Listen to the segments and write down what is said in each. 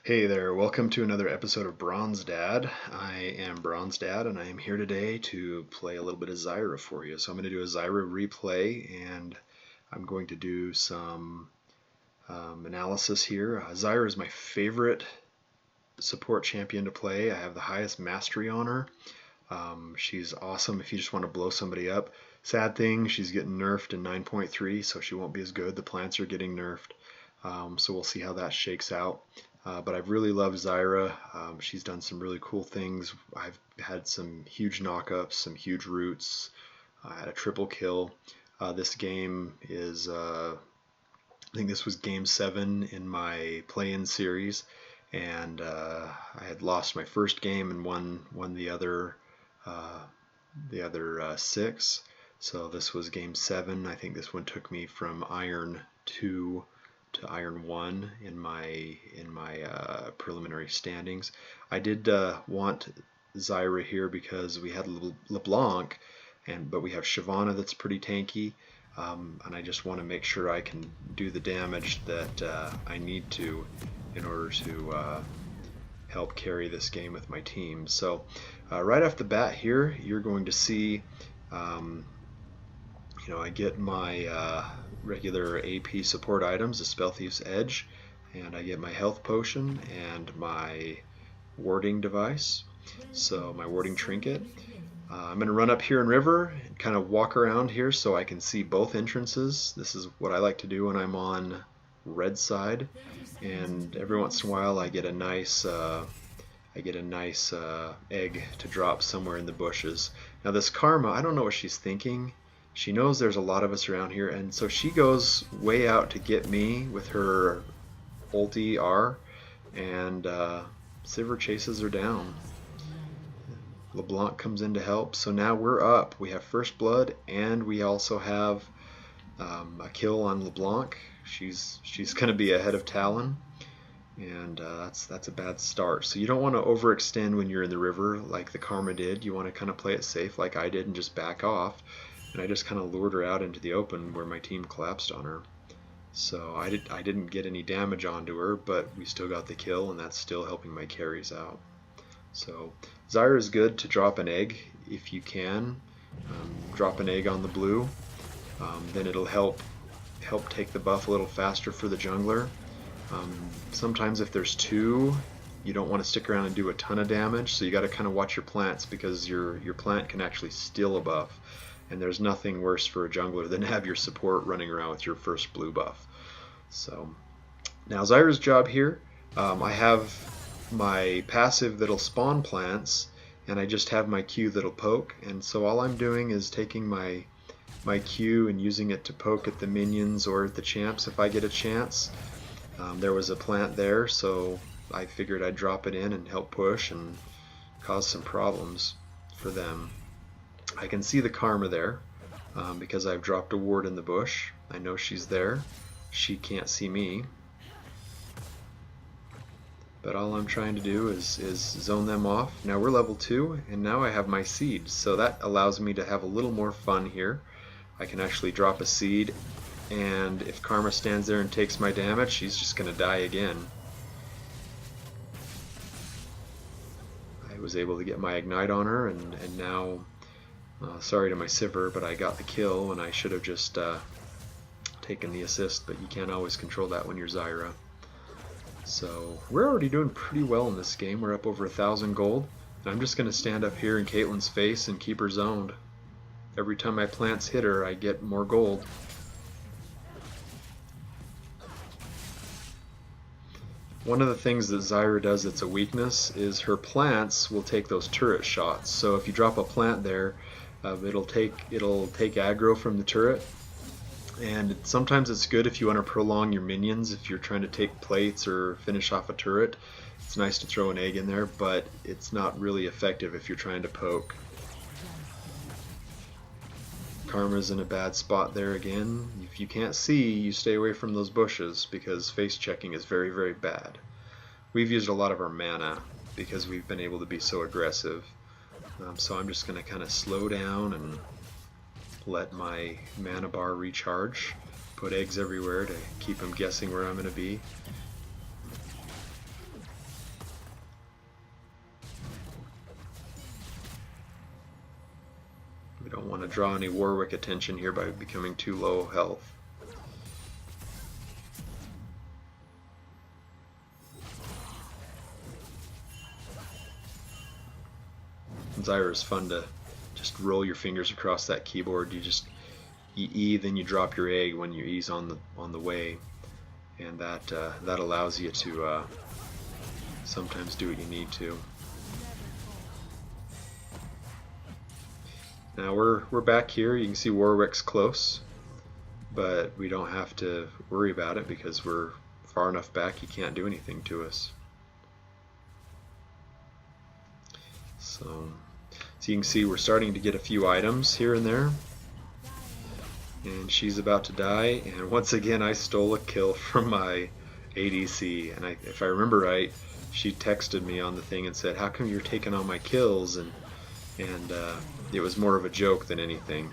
Hey there, welcome to another episode of Bronze Dad. I am Bronze Dad and I am here today to play a little bit of Zyra for you. So I'm going to do a Zyra replay and I'm going to do some analysis here. Zyra is my favorite support champion to play. I have the highest mastery on her. She's awesome if you just want to blow somebody up. Sad thing, she's getting nerfed in 9.3, so she won't be as good. The plants are getting nerfed, so we'll see how that shakes out. But I've really loved Zyra. She's done some really cool things. I've had some huge knockups, some huge roots. I had a triple kill. This game is, I think this was game 7 in my play-in series, and I had lost my first game and won the other 6. So this was game 7. I think this one took me from Iron 2 to Iron 1 in my preliminary standings. I did want Zyra here because we had LeBlanc, but we have Shyvana that's pretty tanky, and I just want to make sure I can do the damage that I need to in order to help carry this game with my team. So right off the bat here, you're going to see I get my regular AP support items, the Spell Thief's Edge, and I get my health potion and my warding device, so my warding trinket. I'm going to run up here in River and kind of walk around here so I can see both entrances. This is what I like to do when I'm on red side, and every once in a while I get a nice egg to drop somewhere in the bushes. Now this Karma, I don't know what she's thinking. She knows there's a lot of us around here, and so she goes way out to get me with her ulti R, and Sivir chases her down. LeBlanc comes in to help, so now we're up. We have first blood, and we also have a kill on LeBlanc. She's going to be ahead of Talon, and that's a bad start. So you don't want to overextend when you're in the river like the Karma did. You want to kind of play it safe like I did and just back off. And I just kind of lured her out into the open where my team collapsed on her. So I didn't get any damage onto her, but we still got the kill, and that's still helping my carries out. So Zyra is good to drop an egg if you can. Drop an egg on the blue. Then it'll help take the buff a little faster for the jungler. Sometimes if there's 2, you don't want to stick around and do a ton of damage, so you got to kind of watch your plants, because your plant can actually steal a buff. And there's nothing worse for a jungler than have your support running around with your first blue buff. So now Zyra's job here, I have my passive that'll spawn plants, and I just have my Q that'll poke. And so all I'm doing is taking my Q and using it to poke at the minions or at the champs if I get a chance. There was a plant there, so I figured I'd drop it in and help push and cause some problems for them. I can see the Karma there because I've dropped a ward in the bush. I know she's there. She can't see me. But all I'm trying to do is zone them off. Now we're level 2, and now I have my seed, so that allows me to have a little more fun here. I can actually drop a seed, and if Karma stands there and takes my damage, she's just going to die again. I was able to get my Ignite on her, and now... sorry to my Sivir, but I got the kill, and I should have just taken the assist, but you can't always control that when you're Zyra. So we're already doing pretty well in this game. We're up over 1,000 gold, and I'm just going to stand up here in Caitlyn's face and keep her zoned. Every time my plants hit her, I get more gold. One of the things that Zyra does that's a weakness is her plants will take those turret shots. So if you drop a plant there, it'll take aggro from the turret, and sometimes it's good if you want to prolong your minions. If you're trying to take plates or finish off a turret, it's nice to throw an egg in there, but it's not really effective if you're trying to poke. Karma's in a bad spot there again. If you can't see, you stay away from those bushes because face checking is very, very bad. We've used a lot of our mana because we've been able to be so aggressive. So I'm just going to kind of slow down and let my mana bar recharge. Put eggs everywhere to keep them guessing where I'm going to be. don't want to draw any Warwick attention here by becoming too low health. Zyra is fun to just roll your fingers across that keyboard. You E, then you drop your egg when your E's on the way, and that allows you to sometimes do what you need to. Now we're back here. You can see Warwick's close, but we don't have to worry about it because we're far enough back he can't do anything to us. So you can see we're starting to get a few items here and there. And she's about to die, and once again I stole a kill from my ADC, and if I remember right, she texted me on the thing and said, "How come you're taking all my kills?" And it was more of a joke than anything.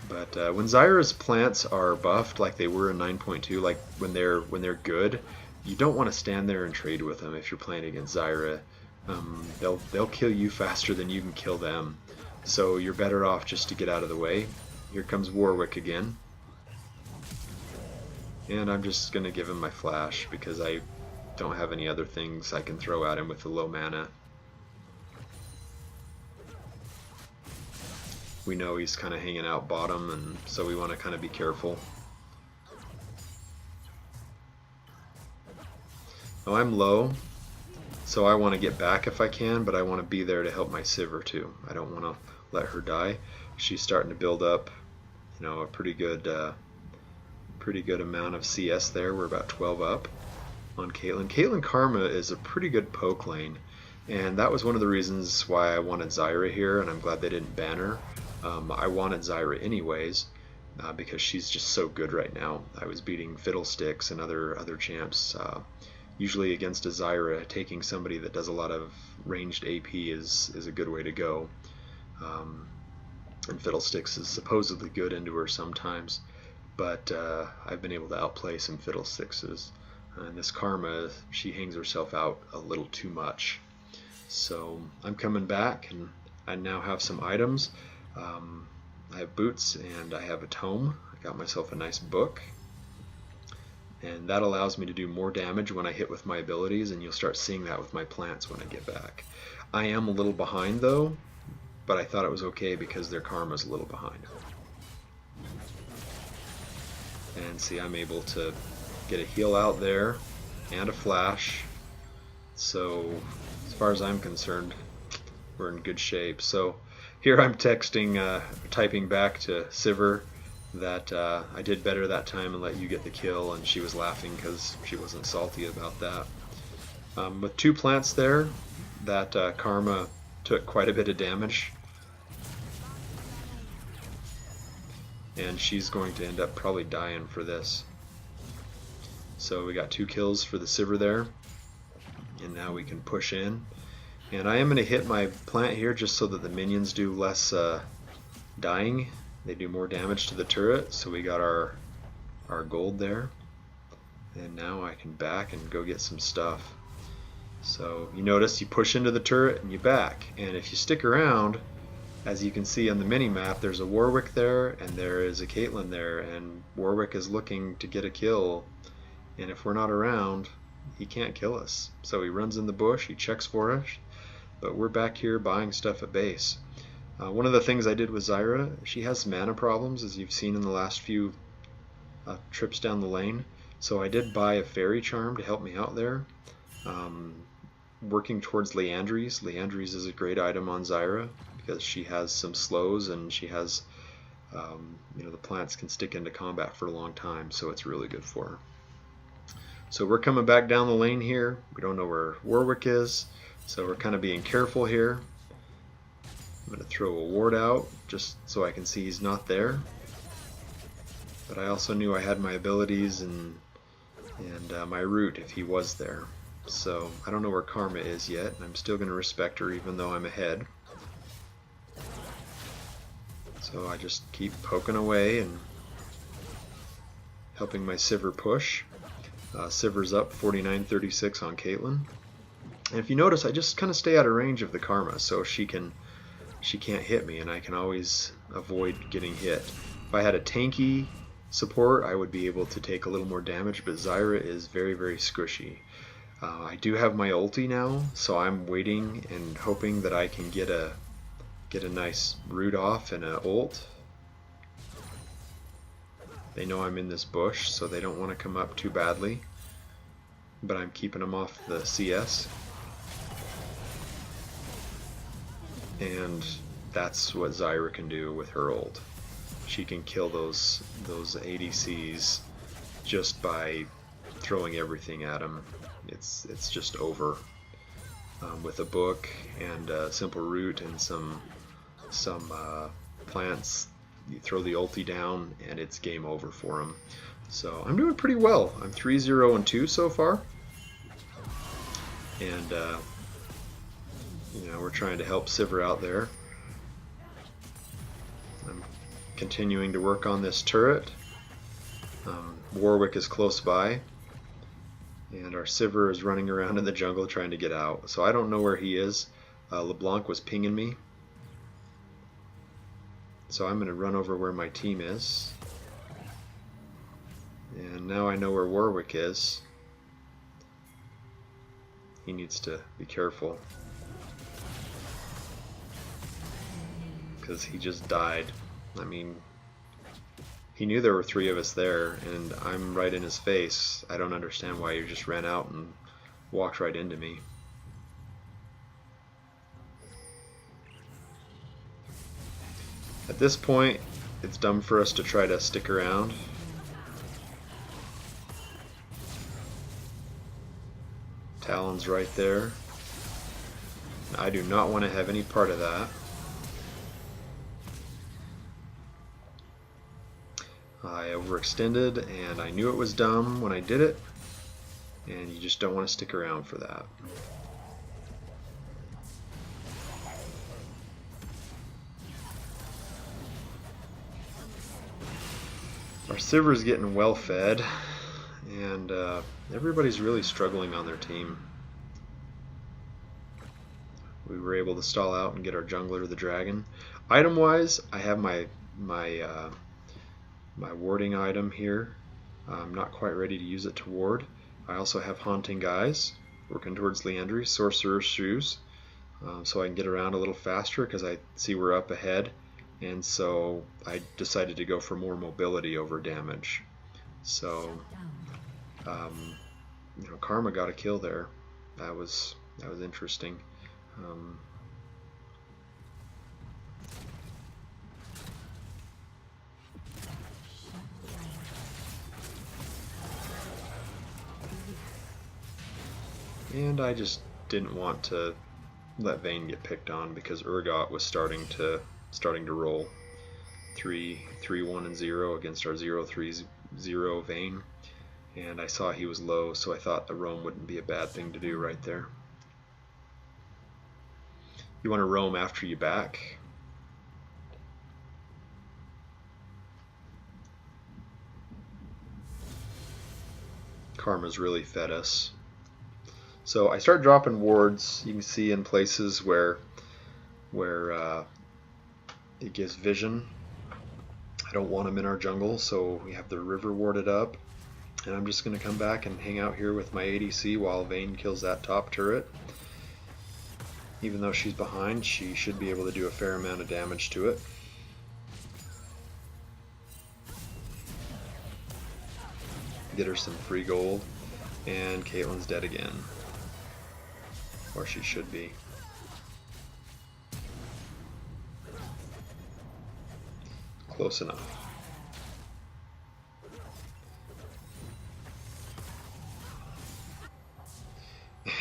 But when Zyra's plants are buffed like they were in 9.2, like when they're good, you don't want to stand there and trade with them if you're playing against Zyra. They'll kill you faster than you can kill them, so you're better off just to get out of the way. Here comes Warwick again, and I'm just gonna give him my flash because I don't have any other things I can throw at him with the low mana. We know he's kind of hanging out bottom, and so we want to kind of be careful. Now I'm low, so I want to get back if I can, but I want to be there to help my Zyra too. I don't want to let her die. She's starting to build up, you know, a pretty good amount of CS there. We're about 12 up on Caitlyn. Caitlyn Karma is a pretty good poke lane, and that was one of the reasons why I wanted Zyra here, and I'm glad they didn't ban her. I wanted Zyra anyways, because she's just so good right now. I was beating Fiddlesticks and other champs. Usually against a Zyra, taking somebody that does a lot of ranged AP is a good way to go. And Fiddlesticks is supposedly good into her sometimes, but I've been able to outplay some Fiddlestickses. And this Karma, she hangs herself out a little too much. So I'm coming back, and I now have some items. I have boots and I have a tome. I got myself a nice book, and that allows me to do more damage when I hit with my abilities, and you'll start seeing that with my plants when I get back. I am a little behind though, but I thought it was okay because their Karma's a little behind. And see, I'm able to get a heal out there and a flash, so as far as I'm concerned, we're in good shape. So here I'm typing back to Zyra that I did better that time and let you get the kill, and she was laughing because she wasn't salty about that. With two plants there, that Karma took quite a bit of damage, and she's going to end up probably dying for this. So we got 2 kills for the Zyra there, and now we can push in. And I am going to hit my plant here just so that the minions do less dying. They do more damage to the turret, so we got our gold there. And now I can back and go get some stuff. So you notice you push into the turret and you back. And if you stick around, as you can see on the mini-map, there's a Warwick there and there is a Caitlyn there. And Warwick is looking to get a kill. And if we're not around, he can't kill us. So he runs in the bush, he checks for us. But we're back here buying stuff at base. One of the things I did with Zyra, she has mana problems, as you've seen in the last few trips down the lane. So I did buy a fairy charm to help me out there. Working towards Leandries. Leandries is a great item on Zyra because she has some slows, and she has, the plants can stick into combat for a long time, so it's really good for her. So we're coming back down the lane here. We don't know where Warwick is, so we're kind of being careful here. I'm going to throw a ward out just so I can see he's not there. But I also knew I had my abilities and my route if he was there. So I don't know where Karma is yet, and I'm still going to respect her even though I'm ahead. So I just keep poking away and helping my Zyra push. Zyra's up 49-36 on Caitlyn. And if you notice, I just kind of stay out of range of the Karma so she can she can't hit me, and I can always avoid getting hit. If I had a tanky support, I would be able to take a little more damage, but Zyra is very, very squishy. I do have my ulti now, so I'm waiting and hoping that I can get a nice root off and a ult. They know I'm in this bush, so they don't want to come up too badly, but I'm keeping them off the CS. And that's what Zyra can do with her ult. She can kill those ADCs just by throwing everything at them. It's just over. With a book and a simple root and some plants, you throw the ulti down and it's game over for them. So I'm doing pretty well. I'm 3-0-2 so far, and you know, we're trying to help Zyra out there. I'm continuing to work on this turret. Warwick is close by, and our Zyra is running around in the jungle trying to get out. So I don't know where he is. LeBlanc was pinging me. So I'm going to run over where my team is. And now I know where Warwick is. He needs to be careful, because he just died. I mean, he knew there were 3 of us there, and I'm right in his face. I don't understand why he just ran out and walked right into me. At this point, it's dumb for us to try to stick around. Talon's right there. I do not want to have any part of that. I overextended, and I knew it was dumb when I did it, and you just don't want to stick around for that. Our Sivers getting well fed, and everybody's really struggling on their team. We were able to stall out and get our jungler the dragon. Item wise, I have my warding item here. I'm not quite ready to use it to ward. I also have Haunting Guys, working towards Liandry, Sorcerer's Shoes, so I can get around a little faster because I see we're up ahead. And so I decided to go for more mobility over damage. So, you know, Karma got a kill there. That was interesting. And I just didn't want to let Vayne get picked on because Urgot was starting to roll 3-1-0 against our 0-3-0 Vayne, and I saw he was low, so I thought the roam wouldn't be a bad thing to do right there. You want to roam after you back. Karma's really fed us. So I start dropping wards. You can see in places where it gives vision. I don't want them in our jungle, so we have the river warded up. And I'm just going to come back and hang out here with my ADC while Vayne kills that top turret. Even though she's behind, she should be able to do a fair amount of damage to it. Get her some free gold. And Caitlyn's dead again. Or she should be. Close enough.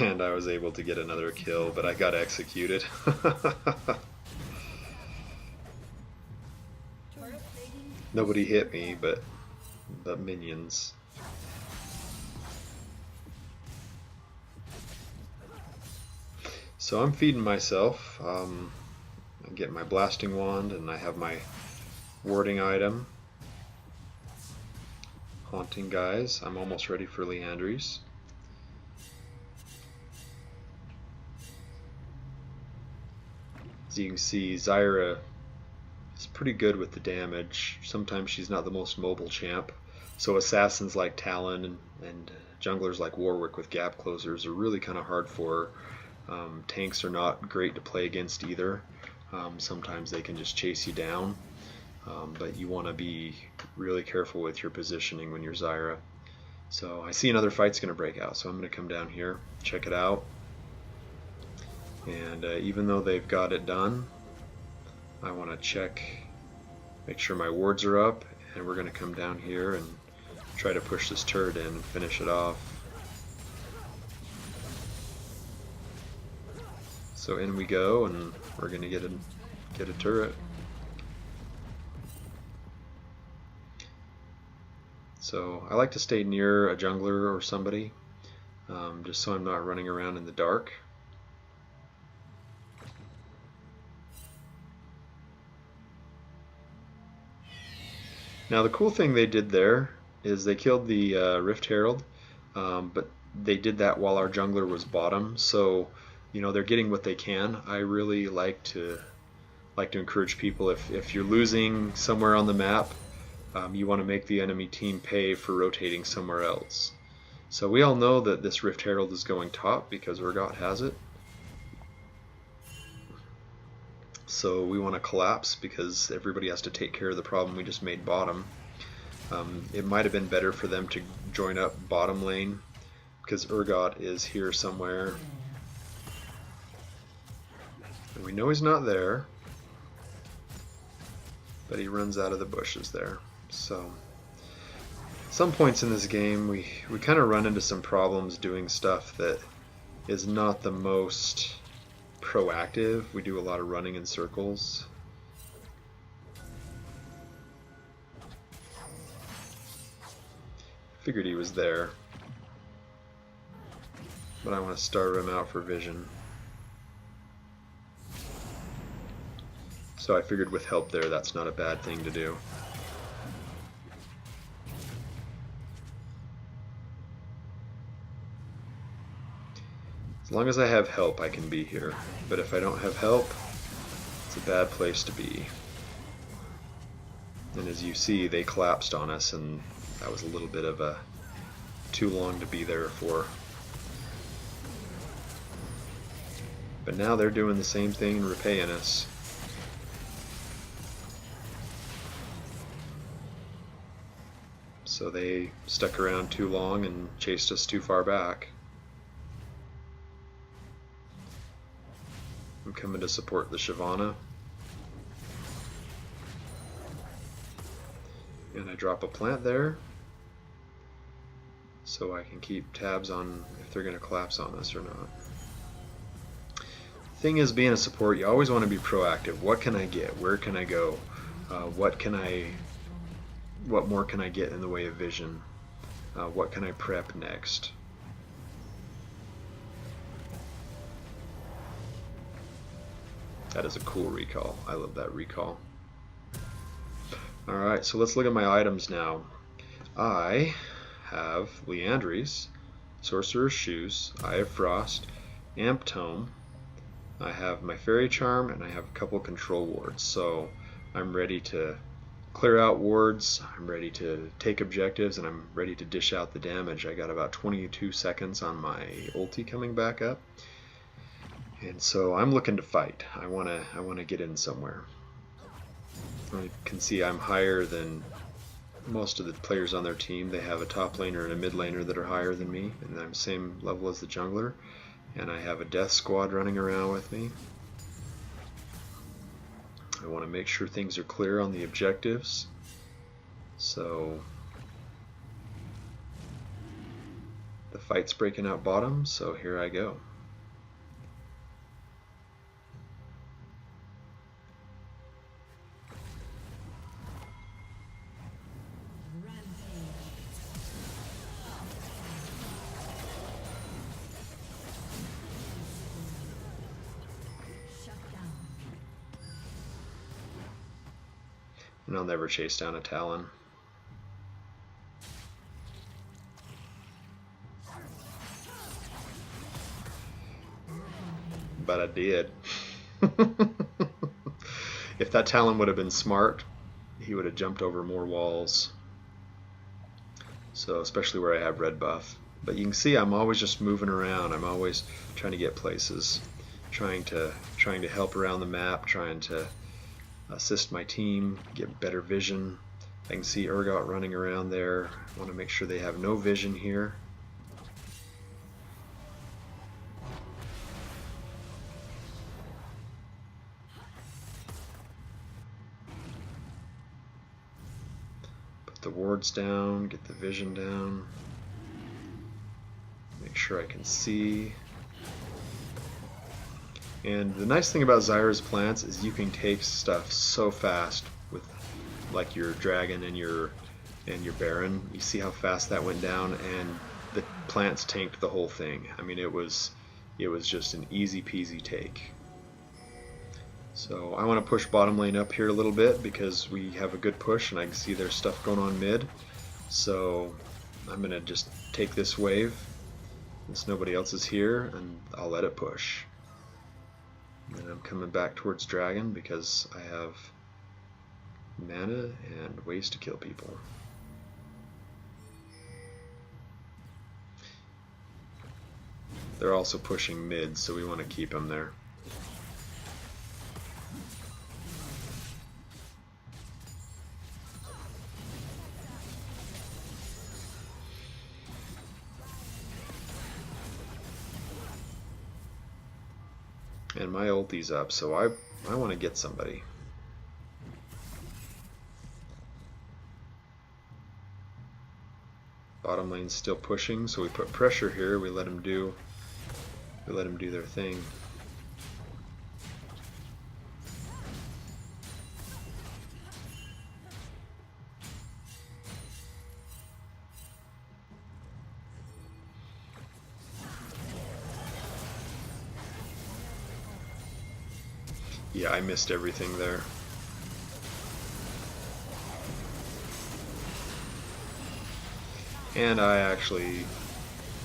And I was able to get another kill, but I got executed. Nobody hit me, but the minions. So I'm feeding myself. I get my blasting wand, and I have my warding item. Haunting Guys. I'm almost ready for Liandry's. As you can see, Zyra is pretty good with the damage. Sometimes she's not the most mobile champ. So assassins like Talon and junglers like Warwick with gap closers are really kind of hard for. Tanks are not great to play against either. Sometimes they can just chase you down. But you want to be really careful with your positioning when you're Zyra. So I see another fight's going to break out, so I'm going to come down here, check it out. And even though they've got it done, I want to check, make sure my wards are up, and we're going to come down here and try to push this turret in and finish it off. So in we go, and we're going to get a turret. So I like to stay near a jungler or somebody, just so I'm not running around in the dark. Now the cool thing they did there is they killed the Rift Herald, but they did that while our jungler was bottom, so you know they're getting what they can. I really like to encourage people, if you're losing somewhere on the map, you want to make the enemy team pay for rotating somewhere else. So we all know that this Rift Herald is going top because Urgot has it. So we want to collapse because everybody has to take care of the problem we just made bottom. It might have been better for them to join up bottom lane because Urgot is here somewhere. And we know he's not there, but he runs out of the bushes there. So some points in this game we kind of run into some problems doing stuff that is not the most proactive. We do a lot of running in circles. Figured he was there, but I want to starve him out for vision. So I figured with help there, that's not a bad thing to do. As long as I have help, I can be here. But if I don't have help, it's a bad place to be. And as you see, they collapsed on us, and that was a little bit of a too long to be there for. But now they're doing the same thing and repaying us. So they stuck around too long and chased us too far back. I'm coming to support the Shyvana. And I drop a plant there so I can keep tabs on if they're going to collapse on us or not. Thing is, being a support, you always want to be proactive. What can I get? Where can I go? What more can I get in the way of vision? What can I prep next? That is a cool recall. I love that recall. Alright, so let's look at my items now. I have Leandry's, Sorcerer's Shoes, Eye of Frost, Amp Tome, I have my Fairy Charm, and I have a couple control wards. So I'm ready to clear out wards, I'm ready to take objectives, and I'm ready to dish out the damage. I got about 22 seconds on my ulti coming back up. And so I'm looking to fight. I wanna get in somewhere. You can see I'm higher than most of the players on their team. They have a top laner and a mid laner that are higher than me, and I'm same level as the jungler. And I have a death squad running around with me. I want to make sure things are clear on the objectives. So the fight's breaking out bottom, so here I go. And I'll never chase down a Talon. But I did. If that Talon would have been smart, he would have jumped over more walls. So especially where I have red buff. But you can see I'm always just moving around. I'm always trying to get places, trying to help around the map, trying to assist my team, get better vision. I can see Urgot running around there. I want to make sure they have no vision here. Put the wards down, get the vision down. Make sure I can see. And the nice thing about Zyra's plants is you can take stuff so fast with like your dragon and your Baron. You see how fast that went down, and the plants tanked the whole thing. I mean, it was just an easy peasy take. So I want to push bottom lane up here a little bit because we have a good push and I can see there's stuff going on mid. So I'm going to just take this wave since nobody else is here, and I'll let it push. And I'm coming back towards dragon because I have mana and ways to kill people. They're also pushing mid, so we want to keep them there. And my ulti's up, so I want to get somebody. Bottom lane's still pushing, so we put pressure here. We let them do their thing. Yeah, I missed everything there. And I actually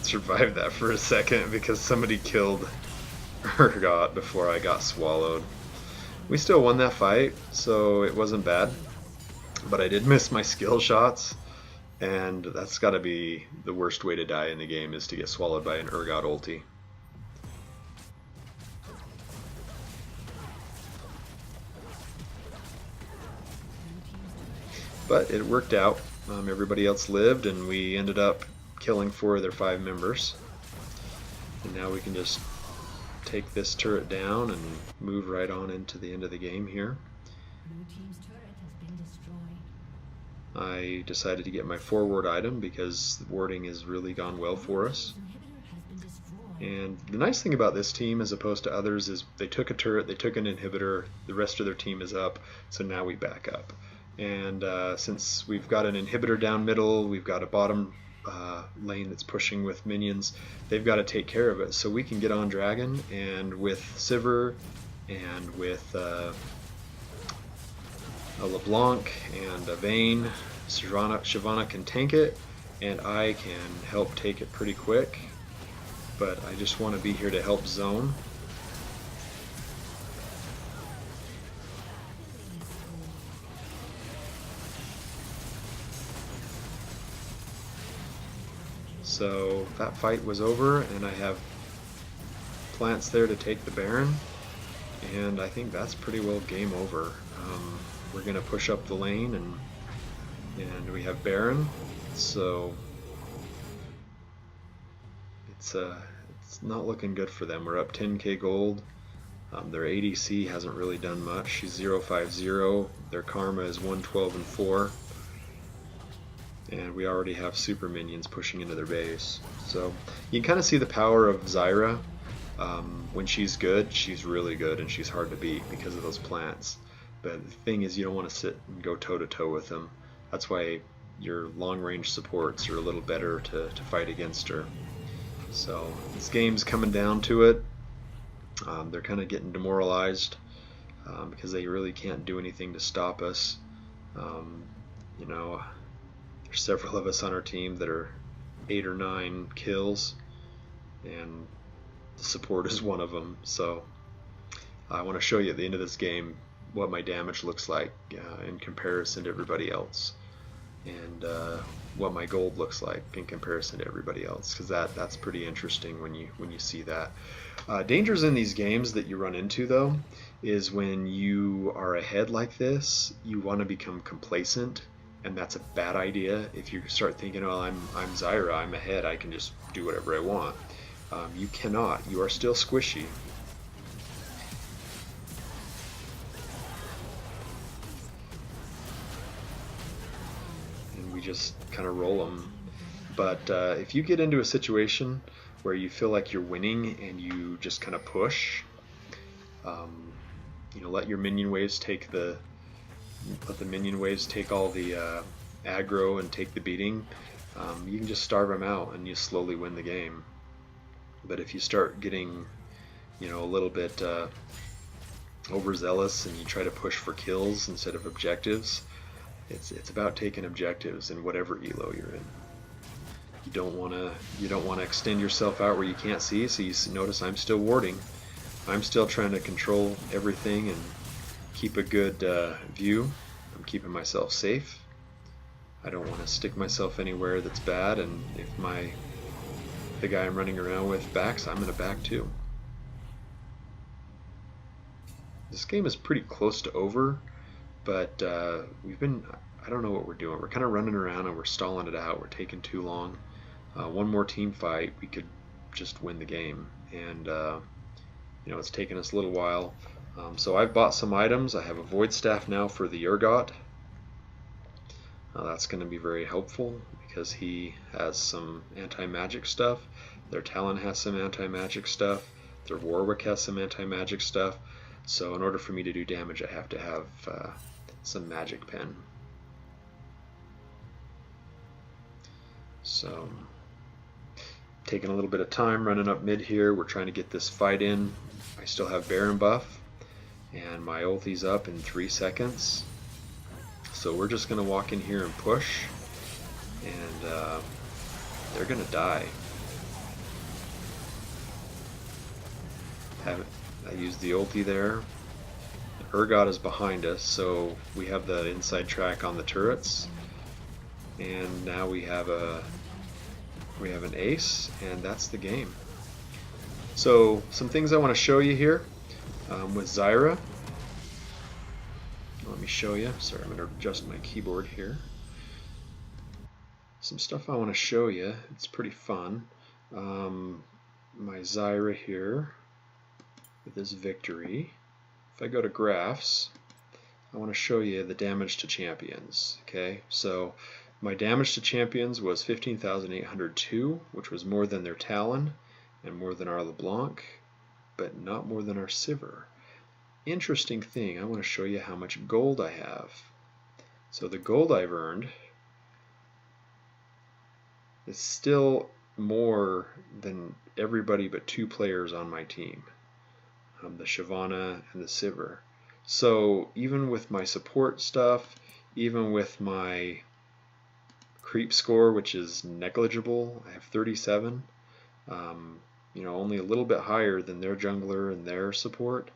survived that for a second because somebody killed Urgot before I got swallowed. We still won that fight, so it wasn't bad. But I did miss my skill shots, and that's gotta be the worst way to die in the game, is to get swallowed by an Urgot ulti. But it worked out. Everybody else lived, and we ended up killing 4 of their 5 members. And now we can just take this turret down and move right on into the end of the game here. Blue team's turret has been destroyed. I decided to get my forward item because the warding has really gone well for us. Inhibitor has been destroyed. And the nice thing about this team as opposed to others is they took a turret, they took an inhibitor, the rest of their team is up, so now we back up. And since we've got an inhibitor down middle, we've got a bottom lane that's pushing with minions, they've got to take care of it. So we can get on dragon, and with Sivir and with a LeBlanc and a Vayne, Shyvana can tank it, and I can help take it pretty quick. But I just want to be here to help zone. So that fight was over, and I have plants there to take the Baron, and I think that's pretty well game over. We're going to push up the lane, and we have Baron, so it's not looking good for them. We're up 10k gold. Their ADC hasn't really done much. She's 050. Their Karma is 112 and 4. And we already have super minions pushing into their base. So you can kind of see the power of Zyra. When she's good, she's really good, and she's hard to beat because of those plants. But the thing is, you don't want to sit and go toe-to-toe with them. That's why your long-range supports are a little better to fight against her. So this game's coming down to it. They're kind of getting demoralized because they really can't do anything to stop us. You know, there's several of us on our team that are 8 or 9 kills, and the support is one of them. So I want to show you at the end of this game what my damage looks like in comparison to everybody else, and what my gold looks like in comparison to everybody else, because that's pretty interesting when you see that. Dangers in these games that you run into, though, is when you are ahead like this, you want to become complacent, and that's a bad idea. If you start thinking, "Well, I'm Zyra, I'm ahead, I can just do whatever I want," you cannot. You are still squishy. And we just kind of roll them. But if you get into a situation where you feel like you're winning and you just kind of push, let your minion waves take all the aggro and take the beating. You can just starve them out and you slowly win the game. But if you start getting, a little bit overzealous and you try to push for kills instead of objectives, it's about taking objectives in whatever elo you're in. You don't want to extend yourself out where you can't see. So you notice I'm still warding. I'm still trying to control everything and keep a good view. I'm keeping myself safe. I don't want to stick myself anywhere that's bad, and if the guy I'm running around with backs, I'm going to back too. This game is pretty close to over, but I don't know what we're doing. We're kind of running around and we're stalling it out. We're taking too long. One more team fight, we could just win the game, and it's taken us a little while. So I've bought some items. I have a Void Staff now for the Urgot. That's going to be very helpful because he has some anti-magic stuff. Their Talon has some anti-magic stuff. Their Warwick has some anti-magic stuff. So in order for me to do damage, I have to have some Magic Pen. So taking a little bit of time running up mid here. We're trying to get this fight in. I still have Baron buff, and my ulti's up in 3 seconds. So we're just going to walk in here and push, and they're going to die. I used the ulti there. Urgot is behind us, so we have the inside track on the turrets, and now we have an ace, and that's the game. So some things I want to show you here with Zyra. Let me show you. Sorry, I'm going to adjust my keyboard here. Some stuff I want to show you. It's pretty fun. My Zyra here with this victory. If I go to graphs, I want to show you the damage to champions. Okay, so my damage to champions was 15,802, which was more than their Talon and more than our LeBlanc, but not more than our Sivir. Interesting thing, I want to show you how much gold I have. So the gold I've earned is still more than everybody but 2 players on my team, the Shyvana and the Sivir. So even with my support stuff, even with my creep score, which is negligible, I have 37, only a little bit higher than their jungler and their support.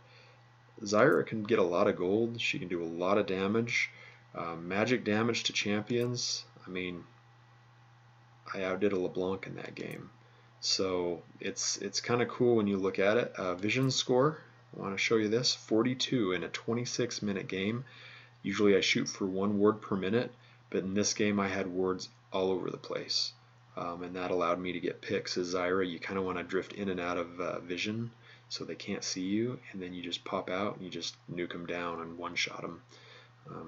Zyra can get a lot of gold. She can do a lot of damage. Magic damage to champions. I mean, I outdid a LeBlanc in that game. So it's kind of cool when you look at it. Vision score. I want to show you this. 42 in a 26-minute game. Usually I shoot for 1 ward per minute, but in this game I had wards all over the place. And that allowed me to get picks. As Zyra, you kind of want to drift in and out of vision, so they can't see you, and then you just pop out and you just nuke them down and one-shot them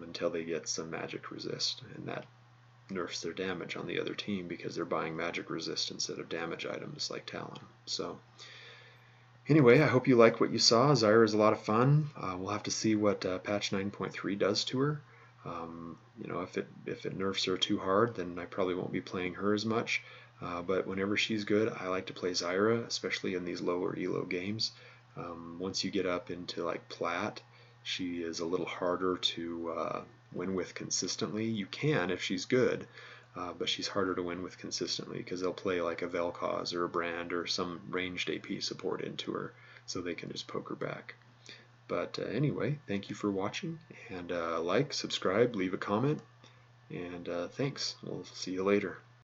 until they get some magic resist, and that nerfs their damage on the other team because they're buying magic resist instead of damage items like Talon. So anyway, I hope you like what you saw. Zyra is a lot of fun. We'll have to see what patch 9.3 does to her. If it nerfs her too hard, then I probably won't be playing her as much. But whenever she's good, I like to play Zyra, especially in these lower elo games. Once you get up into like Plat, she is a little harder to win with consistently. You can if she's good, but she's harder to win with consistently because they'll play like a Vel'Koz or a Brand or some ranged AP support into her, so they can just poke her back. But anyway, thank you for watching, and like, subscribe, leave a comment, and thanks. We'll see you later.